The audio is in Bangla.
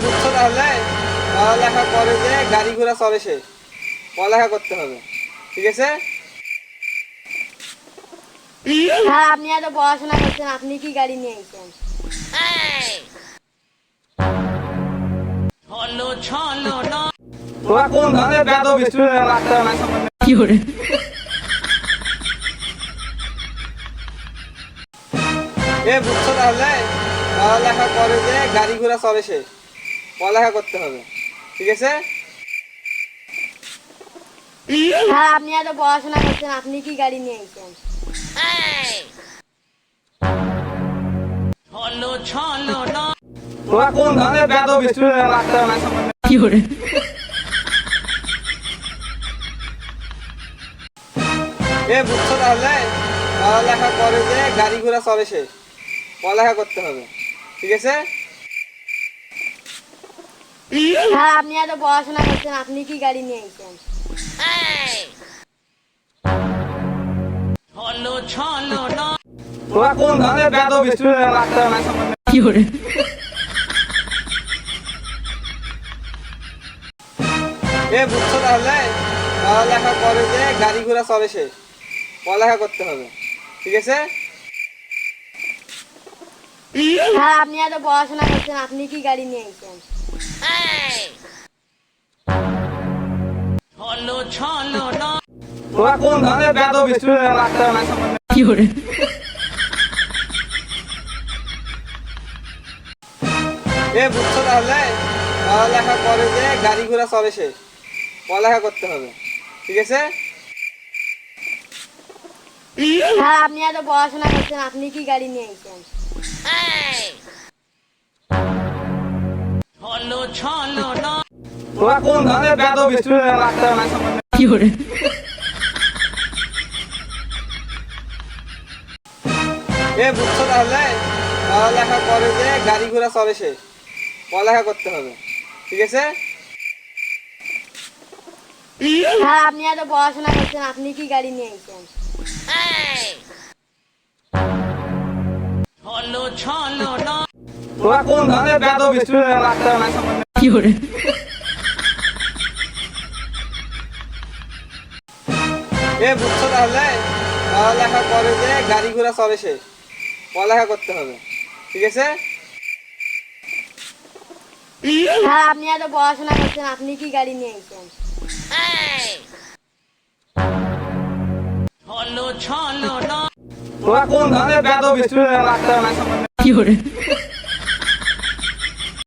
বুঝছো তাহলে? পড়ালেখা করে যে গাড়ি ঘোড়া চলে সে, পড়ালেখা করতে হবে, ঠিক আছে? হ্যাঁ, আপনি এত পড়াশোনা করছেন, আপনি কি গাড়ি নিয়ে এসেছেন? তোরা কোন ধরনের বেয়াদব স্টুডেন্ট লাগতে না সামনে? কি করে? বুঝছো তাহলে? পড়ালেখা করে যে গাড়ি ঘোড়া চলে সে, পড়ালেখা করতে হবে, ঠিক আছে? হ্যাঁ, আপনি এত পড়াশোনা করছেন, আপনি কি গাড়ি নিয়ে এসেছেন? তোরা কোন ধরনের বেয়াদব স্টুডেন্ট লাগতে না সামনে? কি করে? বুঝছো তাহলে? পড়ালেখা করে যে গাড়ি ঘোড়া চলে সে, পড়ালেখা করতে হবে, ঠিক আছে? হ্যাঁ, আপনি এত পড়াশোনা করছেন, আপনি কি গাড়ি নিয়ে এসেছেন? তোরা কোন ধরনের বেয়াদব স্টুডেন্ট লাগতে না সামনে? কি করে? বুঝছো তাহলে? পড়ালেখা করে যে গাড়ি ঘোড়া চলে সে, পড়ালেখা করতে হবে, ঠিক আছে? হ্যাঁ, আপনি এত পড়াশোনা করছেন, আপনি কি গাড়ি নিয়ে এসেছেন? তোরা কোন ধরনের বেয়াদব স্টুডেন্ট লাগতে না সামনে? কি করে? বুঝছো তাহলে? পড়ালেখা করে যে গাড়ি ঘোড়া চলে সে, পড়ালেখা করতে হবে, ঠিক আছে? হ্যাঁ, আপনি এত পড়াশোনা করছেন, আপনি কি গাড়ি নিয়ে এসেছেন? তোরা কোন ধরনের বেয়াদব স্টুডেন্ট লাগতে না সামনে? কি করে? বুঝছো তাহলে? পড়ালেখা করে যে গাড়ি ঘোড়া চলে সে, পড়ালেখা করতে হবে, ঠিক আছে? হ্যাঁ, আপনি এত পড়াশোনা করছেন, আপনি কি গাড়ি নিয়ে এসেছেন? তোরা কোন ধরনের বেয়াদব স্টুডেন্ট লাগতে না সামনে? কি করে? বুঝছো তাহলে? পড়ালেখা করে যে গাড়ি ঘোড়া চলে সে, পড়ালেখা করতে হবে, ঠিক আছে? হ্যাঁ, আপনি এত পড়াশোনা করছেন, আপনি কি গাড়ি নিয়ে এসেছেন? তোরা কোন ধরনের বেয়াদব স্টুডেন্ট লাগতে না সামনে? কি করে?